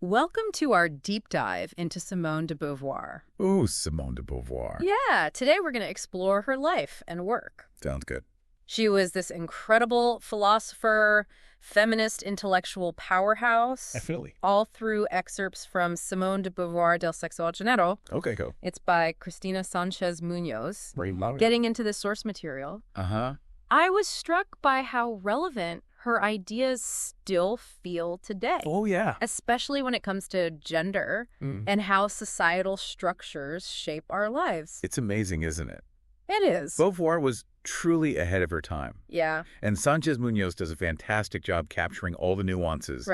Welcome to our deep dive into Simone de Beauvoir. Ooh, Simone de Beauvoir. Yeah, today we're going to explore her life and work. Sounds good. She was this incredible philosopher, feminist intellectual powerhouse. Definitely. All through excerpts from Simone de Beauvoir del Sexo al Género. Okay, go. It's by Cristina Sanchez Munoz. Very loud. Getting into the source material. Uh-huh. I was struck by how relevant her ideas still feel today. Oh, yeah. Especially when it comes to gender and how societal structures shape our lives. It's amazing, isn't it? It is. Beauvoir was truly ahead of her time. Yeah. And Sanchez Munoz does a fantastic job capturing all the nuances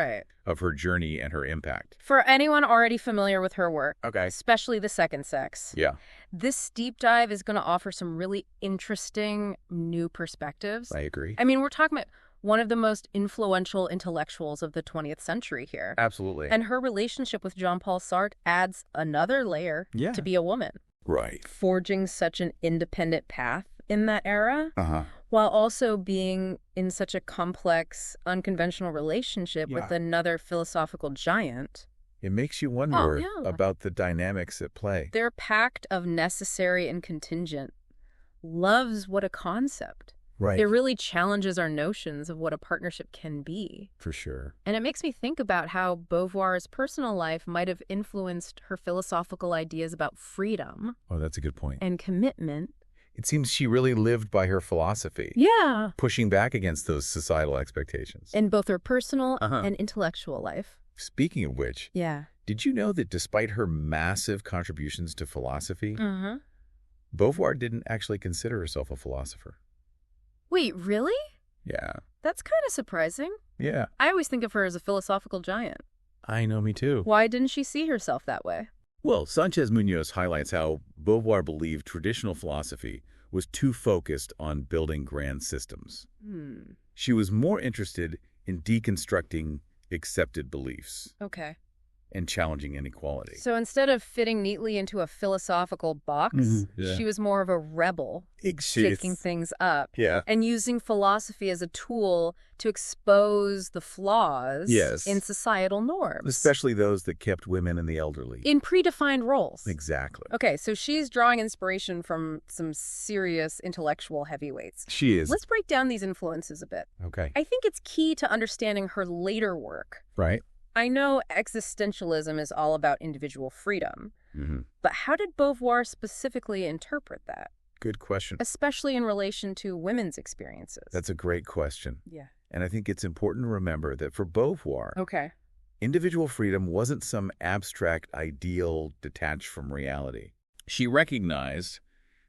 of her journey and her impact. For anyone already familiar with her work, Okay. especially The Second Sex, Yeah. this deep dive is going to offer some really interesting new perspectives. I agree. I mean, we're talking about one of the most influential intellectuals of the 20th century here. Absolutely. And her relationship with Jean-Paul Sartre adds another layer to be a woman. Right. Forging such an independent path in that era, Uh-huh. while also being in such a complex, unconventional relationship with another philosophical giant. It makes you wonder yeah. about the dynamics at play. Their pact of necessary and contingent loves what a concept. Right. It really challenges our notions of what a partnership can be. For sure. And it makes me think about how Beauvoir's personal life might have influenced her philosophical ideas about freedom Oh, that's a good point. and commitment. It seems she really lived by her philosophy. Yeah. Pushing back against those societal expectations. In both her personal and intellectual life. Speaking of which, Yeah. did you know that despite her massive contributions to philosophy, Beauvoir didn't actually consider herself a philosopher? Wait, really? Yeah. That's kind of surprising. Yeah. I always think of her as a philosophical giant. I know, me too. Why didn't she see herself that way? Well, Sanchez Munoz highlights how Beauvoir believed traditional philosophy was too focused on building grand systems. She was more interested in deconstructing accepted beliefs Okay. and challenging inequality. So instead of fitting neatly into a philosophical box, she was more of a rebel, shaking things up and using philosophy as a tool to expose the flaws in societal norms. Especially those that kept women and the elderly. In predefined roles. Exactly. Okay, so she's drawing inspiration from some serious intellectual heavyweights. She is. Let's break down these influences a bit. Okay. I think it's key to understanding her later work. Right. I know existentialism is all about individual freedom, but how did Beauvoir specifically interpret that? Good question. Especially in relation to women's experiences. That's a great question. Yeah. And I think it's important to remember that for Beauvoir, individual freedom wasn't some abstract ideal detached from reality. She recognized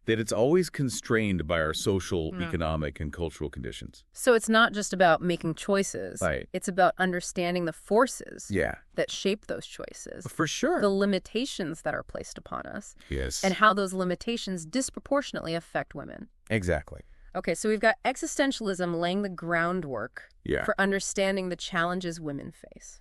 that it's always constrained by our social, economic, and cultural conditions. So it's not just about making choices. Right. It's about understanding the forces Yeah. that shape those choices. For sure. The limitations that are placed upon us. Yes. And how those limitations disproportionately affect women. Exactly. Okay, so we've got existentialism laying the groundwork for understanding the challenges women face.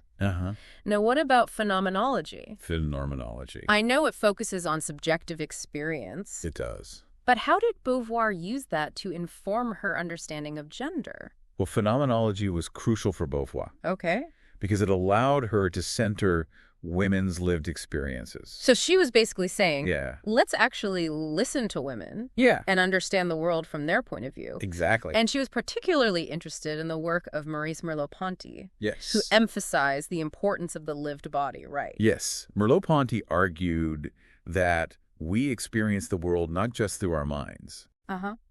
Now, what about phenomenology? Phenomenology. I know it focuses on subjective experience. It does. But how did Beauvoir use that to inform her understanding of gender? Well, phenomenology was crucial for Beauvoir Okay. because it allowed her to center women's lived experiences. So she was basically saying, Yeah. let's actually listen to women Yeah. and understand the world from their point of view. Exactly. And she was particularly interested in the work of Maurice Merleau-Ponty, Yes. who emphasized the importance of the lived body, right? Yes. Merleau-Ponty argued that we experience the world not just through our minds,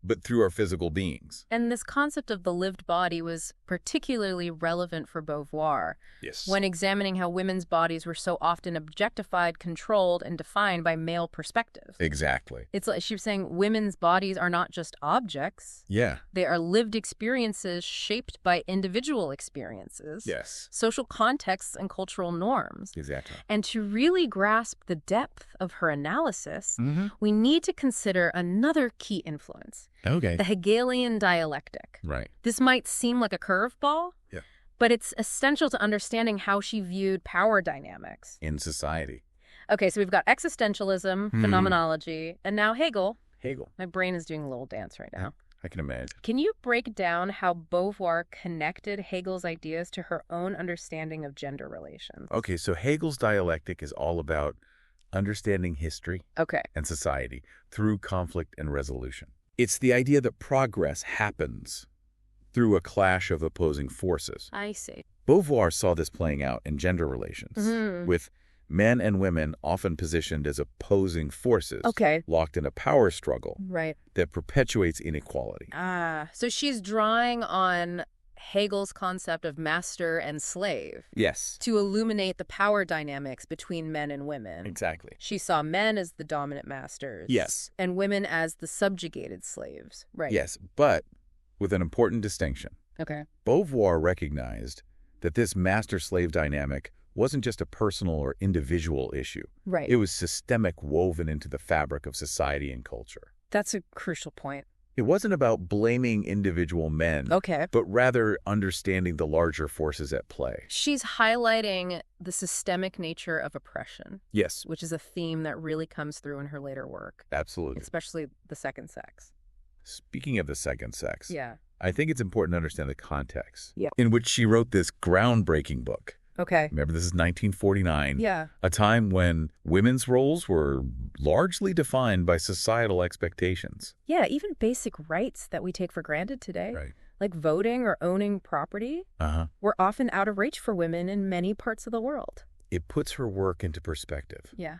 but through our physical beings. And this concept of the lived body was particularly relevant for Beauvoir Yes. when examining how women's bodies were so often objectified, controlled, and defined by male perspectives. Exactly. It's like she was saying women's bodies are not just objects. Yeah. They are lived experiences shaped by individual experiences, Yes. social contexts, and cultural norms. Exactly. And to really grasp the depth of her analysis, we need to consider another key influence. Okay. The Hegelian dialectic. Right. This might seem like a curveball, but it's essential to understanding how she viewed power dynamics. In society. Okay, so we've got existentialism, phenomenology, and now Hegel. Hegel. My brain is doing a little dance right now. I can imagine. Can you break down how Beauvoir connected Hegel's ideas to her own understanding of gender relations? Okay, so Hegel's dialectic is all about understanding history and society through conflict and resolution. It's the idea that progress happens through a clash of opposing forces. I see. Beauvoir saw this playing out in gender relations, with men and women often positioned as opposing forces, locked in a power struggle that perpetuates inequality. So she's drawing on Hegel's concept of master and slave. Yes. To illuminate the power dynamics between men and women. Exactly. She saw men as the dominant masters. Yes. And women as the subjugated slaves. Right. Yes, but with an important distinction. Okay. Beauvoir recognized that this master-slave dynamic wasn't just a personal or individual issue. Right. It was systemic, woven into the fabric of society and culture. That's a crucial point. It wasn't about blaming individual men, but rather understanding the larger forces at play. She's highlighting the systemic nature of oppression. Yes. Which is a theme that really comes through in her later work. Absolutely. Especially the second sex. Speaking of the second sex, yeah, I think it's important to understand the context in which she wrote this groundbreaking book. Okay. Remember, this is 1949. Yeah. A time when women's roles were largely defined by societal expectations. Yeah, even basic rights that we take for granted today, like voting or owning property, were often out of reach for women in many parts of the world. It puts her work into perspective. Yeah.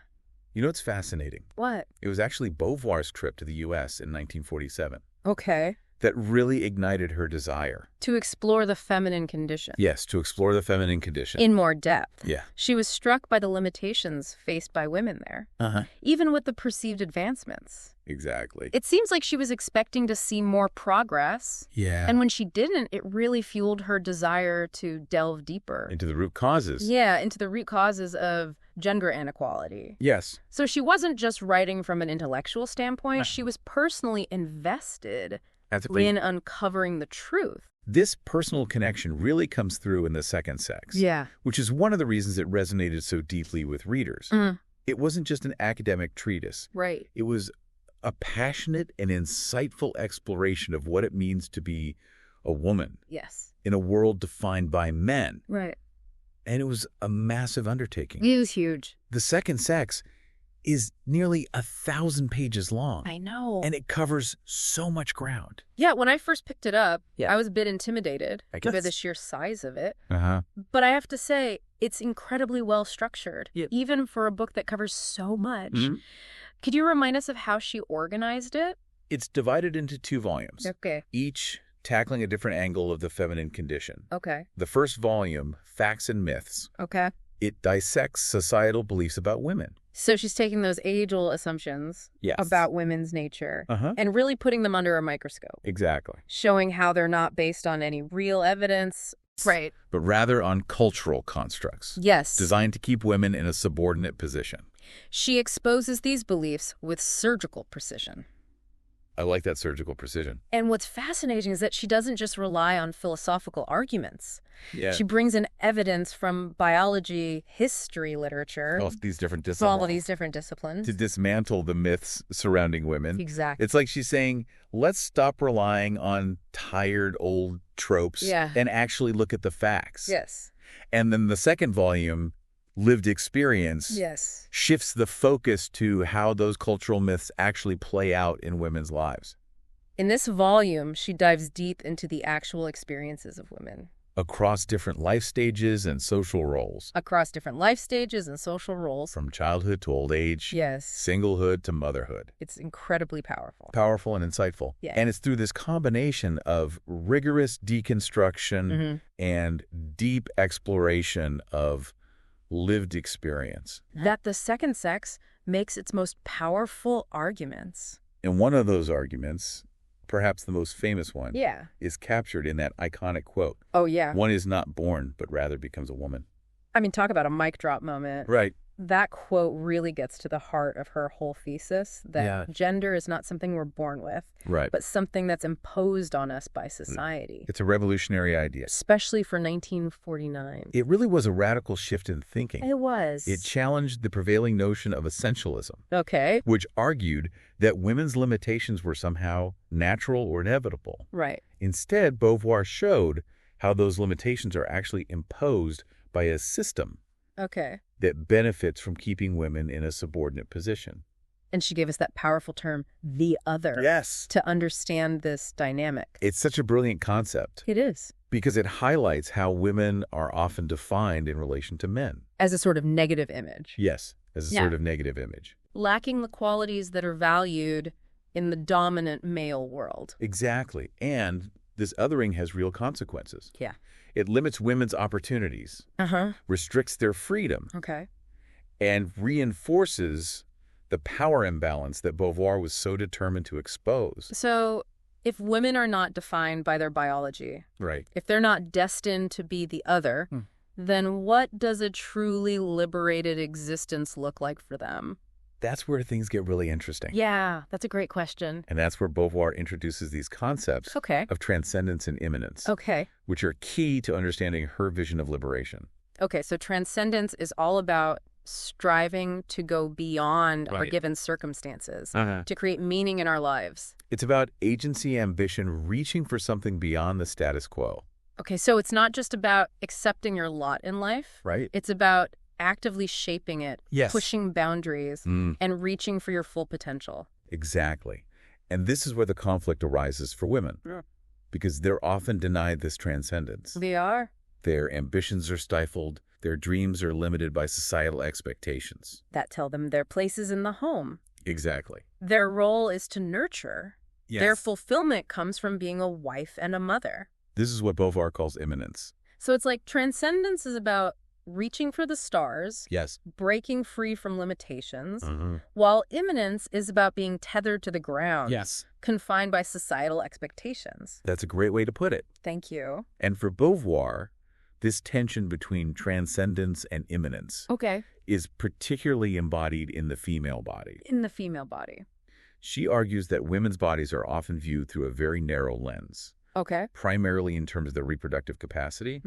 You know what's fascinating? What? It was actually Beauvoir's trip to the U.S. in 1947. Okay. That really ignited her desire. To explore the feminine condition. Yes, to explore the feminine condition. In more depth. Yeah. She was struck by the limitations faced by women there. Even with the perceived advancements. Exactly. It seems like she was expecting to see more progress. Yeah. And when she didn't, it really fueled her desire to delve deeper. Into the root causes. Yeah, into the root causes of gender inequality. Yes. So she wasn't just writing from an intellectual standpoint. She was personally invested in uncovering the truth. This personal connection really comes through in the second sex. Yeah. Which is one of the reasons it resonated so deeply with readers. It wasn't just an academic treatise. Right. It was a passionate and insightful exploration of what it means to be a woman. Yes. In a world defined by men. Right. And it was a massive undertaking. It was huge. The second sex is nearly 1,000 pages long. I know. And it covers so much ground. Yeah, when I first picked it up, I was a bit intimidated by the sheer size of it. But I have to say, it's incredibly well structured, even for a book that covers so much. Could you remind us of how she organized it? It's divided into 2 volumes. Okay. Each tackling a different angle of the feminine condition. Okay. The first volume, Facts and Myths. Okay. It dissects societal beliefs about women. So she's taking those age-old assumptions about women's nature and really putting them under a microscope. Exactly. Showing how they're not based on any real evidence. Right. But rather on cultural constructs. Yes. Designed to keep women in a subordinate position. She exposes these beliefs with surgical precision. I like that surgical precision. And what's fascinating is that she doesn't just rely on philosophical arguments. Yeah. She brings in evidence from biology, history, literature. All these different disciplines. All of these different disciplines. To dismantle the myths surrounding women. Exactly. It's like she's saying, let's stop relying on tired old tropes and actually look at the facts. Yes. And then the second volume, Lived Experience, shifts the focus to how those cultural myths actually play out in women's lives. In this volume, she dives deep into the actual experiences of women. Across different life stages and social roles. Across different life stages and social roles. From childhood to old age. Yes. Singlehood to motherhood. It's incredibly powerful. Powerful and insightful. Yeah. And it's through this combination of rigorous deconstruction and deep exploration of lived experience that the second sex makes its most powerful arguments. And one of those arguments, perhaps the most famous one, yeah, is captured in that iconic quote. Oh, yeah. One is not born, but rather becomes a woman. I mean, talk about a mic drop moment. Right. That quote really gets to the heart of her whole thesis, that gender is not something we're born with, but something that's imposed on us by society. It's a revolutionary idea. Especially for 1949. It really was a radical shift in thinking. It was. It challenged the prevailing notion of essentialism. Okay. Which argued that women's limitations were somehow natural or inevitable. Right. Instead, Beauvoir showed how those limitations are actually imposed by a system that benefits from keeping women in a subordinate position. And she gave us that powerful term, the other, to understand this dynamic. It's such a brilliant concept. It is. Because it highlights how women are often defined in relation to men. As a sort of negative image. Yes, as a sort of negative image. Lacking the qualities that are valued in the dominant male world. Exactly. And this othering has real consequences. Yeah. It limits women's opportunities, restricts their freedom, and reinforces the power imbalance that Beauvoir was so determined to expose. So if women are not defined by their biology, if they're not destined to be the other, then what does a truly liberated existence look like for them? That's where things get really interesting. Yeah, that's a great question. And that's where Beauvoir introduces these concepts of transcendence and immanence, which are key to understanding her vision of liberation. Okay, so transcendence is all about striving to go beyond our given circumstances, to create meaning in our lives. It's about agency, ambition, reaching for something beyond the status quo. Okay, so it's not just about accepting your lot in life. It's about actively shaping it, pushing boundaries, and reaching for your full potential. Exactly. And this is where the conflict arises for women, because they're often denied this transcendence. They are. Their ambitions are stifled. Their dreams are limited by societal expectations. That tell them their place is in the home. Exactly. Their role is to nurture. Their fulfillment comes from being a wife and a mother. This is what Beauvoir calls immanence. So it's like transcendence is about reaching for the stars, breaking free from limitations, while immanence is about being tethered to the ground, confined by societal expectations. That's a great way to put it. Thank you. And for Beauvoir, this tension between transcendence and immanence is particularly embodied in the female body. In the female body. She argues that women's bodies are often viewed through a very narrow lens, primarily in terms of their reproductive capacity,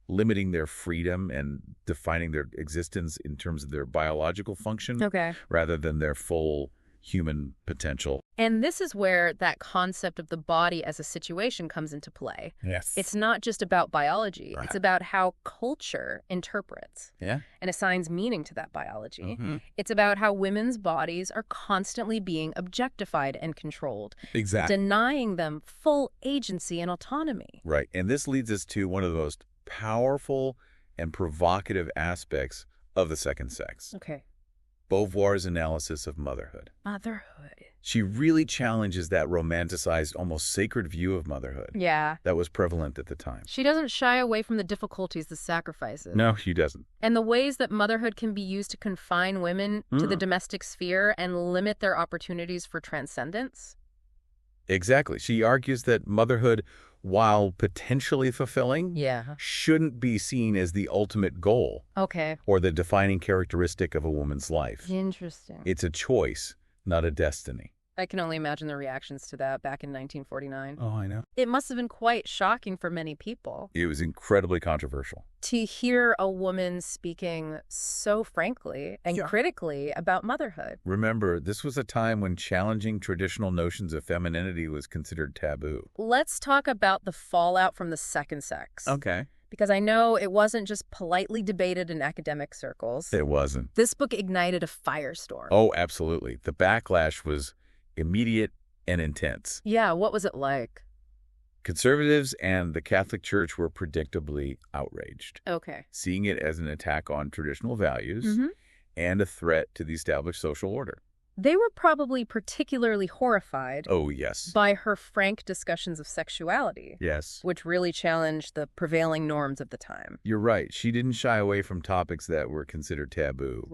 limiting their freedom and defining their existence in terms of their biological function rather than their full human potential. And this is where that concept of the body as a situation comes into play. It's not just about biology. It's about how culture interprets and assigns meaning to that biology. It's about how women's bodies are constantly being objectified and controlled, denying them full agency and autonomy. Right. And this leads us to one of the most powerful and provocative aspects of the second sex. Beauvoir's analysis of motherhood. Motherhood. She really challenges that romanticized, almost sacred view of motherhood that was prevalent at the time. She doesn't shy away from the difficulties, the sacrifices. No, she doesn't. And the ways that motherhood can be used to confine women to the domestic sphere and limit their opportunities for transcendence. Exactly. She argues that motherhood, while potentially fulfilling, shouldn't be seen as the ultimate goal or the defining characteristic of a woman's life. Interesting. It's a choice, not a destiny. I can only imagine the reactions to that back in 1949. Oh, I know. It must have been quite shocking for many people. It was incredibly controversial. To hear a woman speaking so frankly and critically about motherhood. Remember, this was a time when challenging traditional notions of femininity was considered taboo. Let's talk about the fallout from the second sex. Because I know it wasn't just politely debated in academic circles. It wasn't. This book ignited a firestorm. Oh, absolutely. The backlash was immediate and intense. Yeah, what was it like? Conservatives and the Catholic Church were predictably outraged, seeing it as an attack on traditional values and a threat to the established social order. They were probably particularly horrified by her frank discussions of sexuality, which really challenged the prevailing norms of the time. You're right. She didn't shy away from topics that were considered taboo.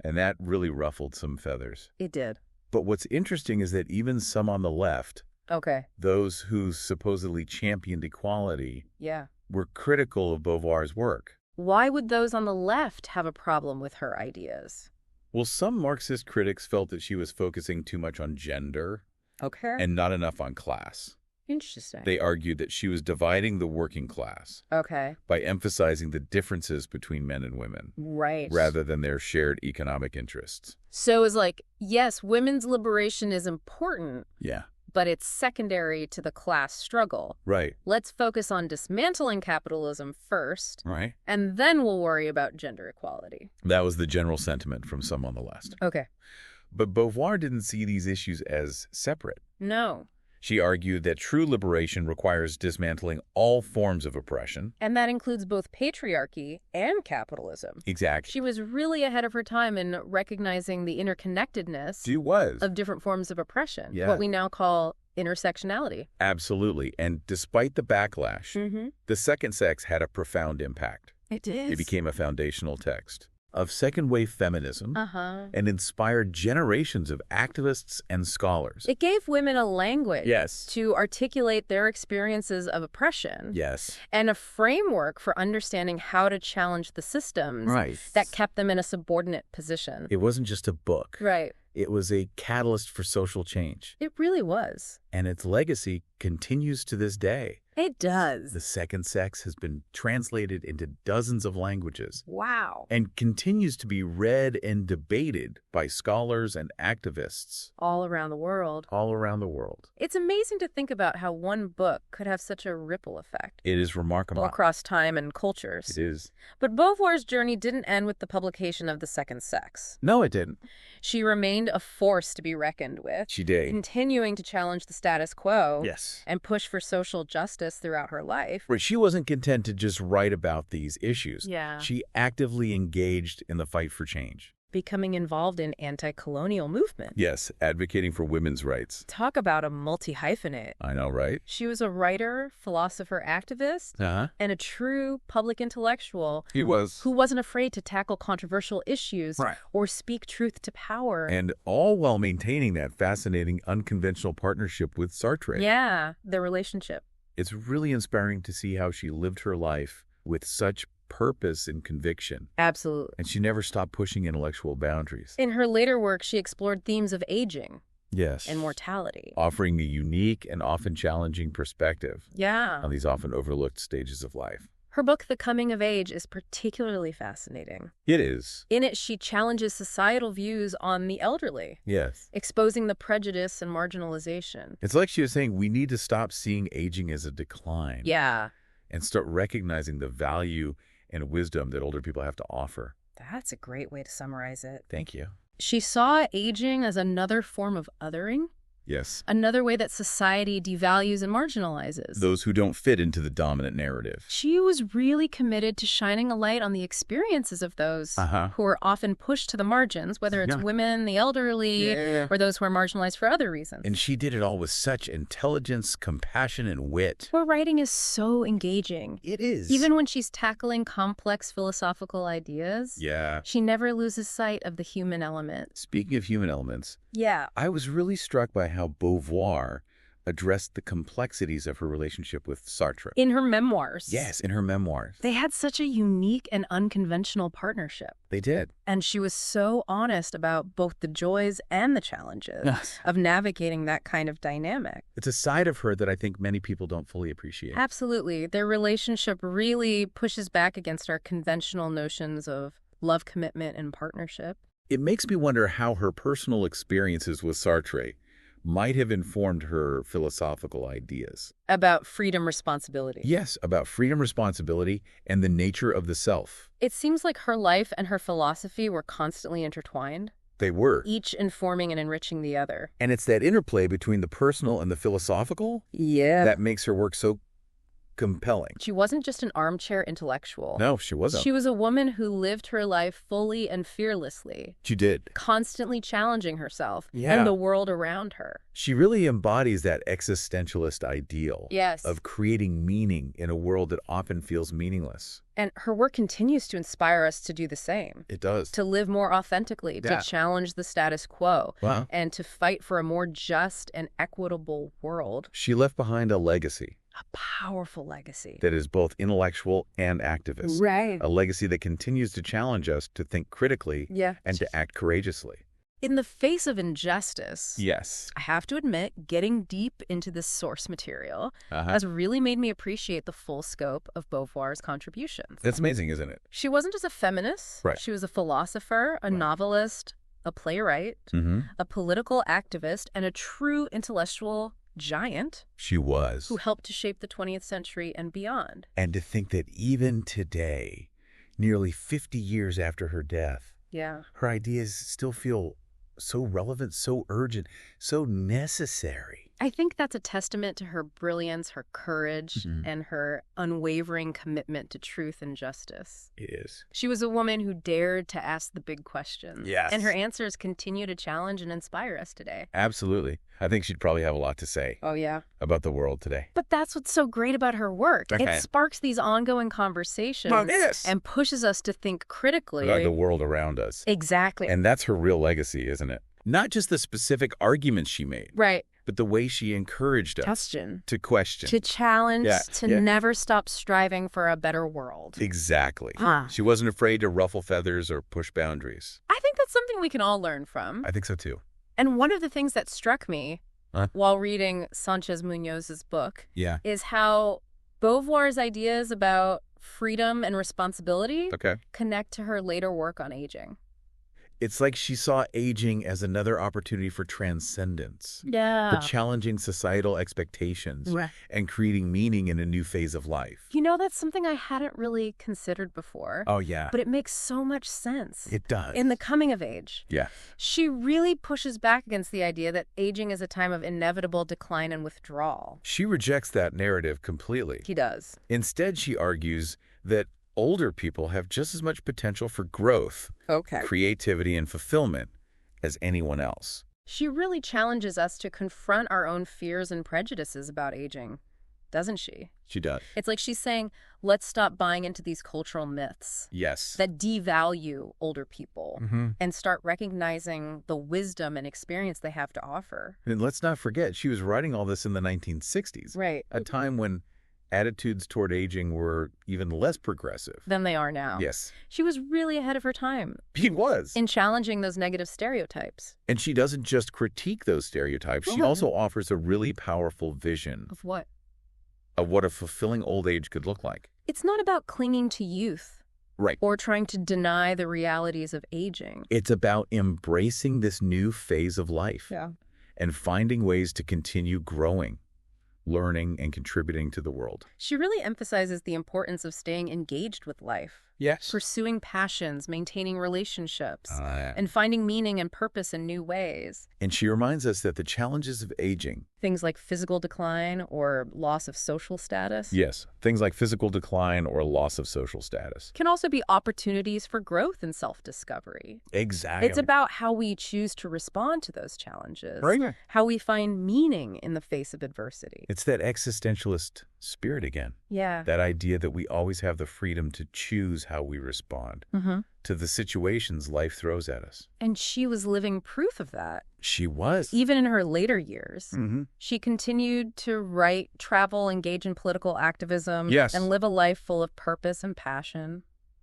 And that really ruffled some feathers. It did. But what's interesting is that even some on the left, those who supposedly championed equality, were critical of Beauvoir's work. Why would those on the left have a problem with her ideas? Well, some Marxist critics felt that she was focusing too much on gender and not enough on class. Interesting. They argued that she was dividing the working class by emphasizing the differences between men and women rather than their shared economic interests. So it's like, yes, women's liberation is important, but it's secondary to the class struggle. Right. Let's focus on dismantling capitalism first, and then we'll worry about gender equality. That was the general sentiment from some on the left. Okay. But Beauvoir didn't see these issues as separate. No. She argued that true liberation requires dismantling all forms of oppression. And that includes both patriarchy and capitalism. Exactly. She was really ahead of her time in recognizing the interconnectedness of different forms of oppression, what we now call intersectionality. Absolutely. And despite the backlash, the second sex had a profound impact. It did. It became a foundational text of second-wave feminism and inspired generations of activists and scholars. It gave women a language to articulate their experiences of oppression and a framework for understanding how to challenge the systems that kept them in a subordinate position. It wasn't just a book. Right. It was a catalyst for social change. It really was. And its legacy continues to this day. It does. The second sex has been translated into dozens of languages. Wow. And continues to be read and debated by scholars and activists. All around the world. All around the world. It's amazing to think about how one book could have such a ripple effect. It is remarkable. Across time and cultures. It is. But Beauvoir's journey didn't end with the publication of The Second Sex. No, it didn't. She remained a force to be reckoned with. She did. Continuing to challenge the status quo. Yes. And push for social justice throughout her life. Right. She wasn't content to just write about these issues. Yeah. She actively engaged in the fight for change. Becoming involved in anti-colonial movement. Yes, advocating for women's rights. Talk about a multi-hyphenate. I know, right? She was a writer, philosopher, activist, and a true public intellectual. He was. Who wasn't afraid to tackle controversial issues or speak truth to power. And all while maintaining that fascinating unconventional partnership with Sartre. Yeah, their relationship. It's really inspiring to see how she lived her life with such purpose and conviction. Absolutely. And she never stopped pushing intellectual boundaries. In her later work, she explored themes of aging. Yes. And mortality. Offering a unique and often challenging perspective. Yeah. On these often overlooked stages of life. Her book, The Coming of Age, is particularly fascinating. It is. In it, she challenges societal views on the elderly. Yes. Exposing the prejudice and marginalization. It's like she was saying, we need to stop seeing aging as a decline. Yeah. And start recognizing the value and wisdom that older people have to offer. That's a great way to summarize it. Thank you. She saw aging as another form of othering. Yes. Another way that society devalues and marginalizes. Those who don't fit into the dominant narrative. She was really committed to shining a light on the experiences of those who are often pushed to the margins, whether it's women, the elderly, or those who are marginalized for other reasons. And she did it all with such intelligence, compassion, and wit. Her writing is so engaging. It is. Even when she's tackling complex philosophical ideas, she never loses sight of the human element. Speaking of human elements, I was really struck by how Beauvoir addressed the complexities of her relationship with Sartre. In her memoirs. Yes, in her memoirs. They had such a unique and unconventional partnership. They did. And she was so honest about both the joys and the challenges of navigating that kind of dynamic. It's a side of her that I think many people don't fully appreciate. Absolutely. Their relationship really pushes back against our conventional notions of love, commitment, and partnership. It makes me wonder how her personal experiences with Sartre might have informed her philosophical ideas. About freedom, responsibility. Yes, about freedom, responsibility, and the nature of the self. It seems like her life and her philosophy were constantly intertwined. They were. Each informing and enriching the other. And it's that interplay between the personal and the philosophical that makes her work so compelling. She wasn't just an armchair intellectual. No, she wasn't. She was a woman who lived her life fully and fearlessly. She did. Constantly challenging herself and the world around her. She really embodies that existentialist ideal of creating meaning in a world that often feels meaningless. And her work continues to inspire us to do the same. It does. To live more authentically, to challenge the status quo, and to fight for a more just and equitable world. She left behind a legacy. A powerful legacy. That is both intellectual and activist. Right. A legacy that continues to challenge us to think critically and to act courageously. In the face of injustice, yes, I have to admit, getting deep into this source material has really made me appreciate the full scope of Beauvoir's contributions. That's amazing, isn't it? She wasn't just a feminist. Right. She was a philosopher, a novelist, a playwright, a political activist, and a true intellectual giant. She was. Who helped to shape the 20th century and beyond. And to think that even today, nearly 50 years after her death, her ideas still feel so relevant, so urgent, so necessary. I think that's a testament to her brilliance, her courage, and her unwavering commitment to truth and justice. It is. She was a woman who dared to ask the big questions. Yes. And her answers continue to challenge and inspire us today. Absolutely. I think she'd probably have a lot to say. Oh, yeah. About the world today. But that's what's so great about her work. It sparks these ongoing conversations and pushes us to think critically. About the world around us. Exactly. And that's her real legacy, isn't it? Not just the specific arguments she made. Right. But the way she encouraged us to question. To challenge, to never stop striving for a better world. Exactly. She wasn't afraid to ruffle feathers or push boundaries. I think that's something we can all learn from. I think so, too. And one of the things that struck me while reading Sanchez Munoz's book is how Beauvoir's ideas about freedom and responsibility connect to her later work on aging. It's like she saw aging as another opportunity for transcendence. For challenging societal expectations and creating meaning in a new phase of life. You know, that's something I hadn't really considered before. Oh, yeah. But it makes so much sense. It does. In the coming of age. Yeah. She really pushes back against the idea that aging is a time of inevitable decline and withdrawal. She rejects that narrative completely. He does. Instead, she argues that older people have just as much potential for growth, creativity, and fulfillment as anyone else. She really challenges us to confront our own fears and prejudices about aging, doesn't she? She does. It's like she's saying, let's stop buying into these cultural myths that devalue older people and start recognizing the wisdom and experience they have to offer. And let's not forget, she was writing all this in the 1960s. Right. A time when attitudes toward aging were even less progressive than they are now. Yes. She was really ahead of her time. She was. In challenging those negative stereotypes. And she doesn't just critique those stereotypes. She also offers a really powerful vision. Of what? Of what a fulfilling old age could look like. It's not about clinging to youth. Right. Or trying to deny the realities of aging. It's about embracing this new phase of life. And finding ways to continue growing, learning, and contributing to the world. She really emphasizes the importance of staying engaged with life. Yes. Pursuing passions, maintaining relationships, and finding meaning and purpose in new ways. And she reminds us that the challenges of aging, things like physical decline or loss of social status. Yes, things like physical decline or loss of social status. Can also be opportunities for growth and self-discovery. Exactly. It's about how we choose to respond to those challenges. Right. How we find meaning in the face of adversity. It's that existentialist spirit again. Yeah. That idea that we always have the freedom to choose how we respond to the situations life throws at us. And she was living proof of that. She was. Even in her later years. She continued to write, travel, engage in political activism, and live a life full of purpose and passion.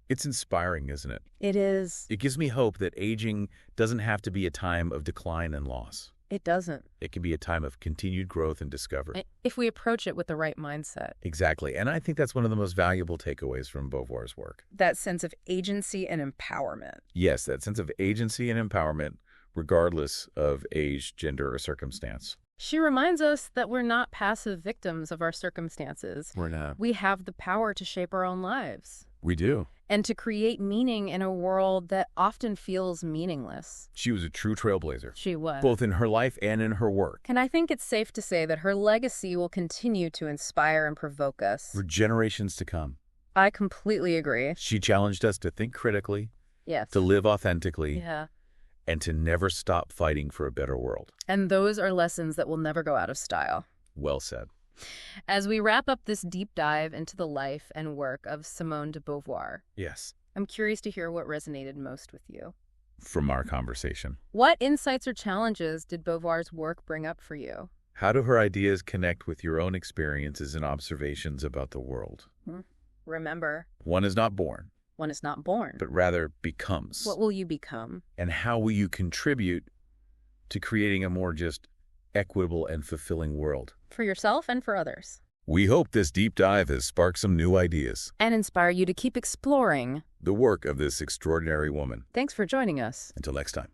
It's inspiring, isn't it? It is. It gives me hope that aging doesn't have to be a time of decline and loss. It doesn't. It can be a time of continued growth and discovery. If we approach it with the right mindset. Exactly. And I think that's one of the most valuable takeaways from Beauvoir's work. That sense of agency and empowerment. Yes, that sense of agency and empowerment, regardless of age, gender, or circumstance. She reminds us that we're not passive victims of our circumstances. We're not. We have the power to shape our own lives. We do. And to create meaning in a world that often feels meaningless. She was a true trailblazer. She was. Both in her life and in her work. And I think it's safe to say that her legacy will continue to inspire and provoke us. For generations to come. I completely agree. She challenged us to think critically. Yes. To live authentically. Yeah. And to never stop fighting for a better world. And those are lessons that will never go out of style. Well said. As we wrap up this deep dive into the life and work of Simone de Beauvoir, yes, I'm curious to hear what resonated most with you. From our conversation. What insights or challenges did Beauvoir's work bring up for you? How do her ideas connect with your own experiences and observations about the world? Remember, one is not born. One is not born. But rather becomes. What will you become? And how will you contribute to creating a more just equitable and fulfilling world? For yourself and for others. We hope this deep dive has sparked some new ideas. And inspire you to keep exploring the work of this extraordinary woman. Thanks for joining us. Until next time.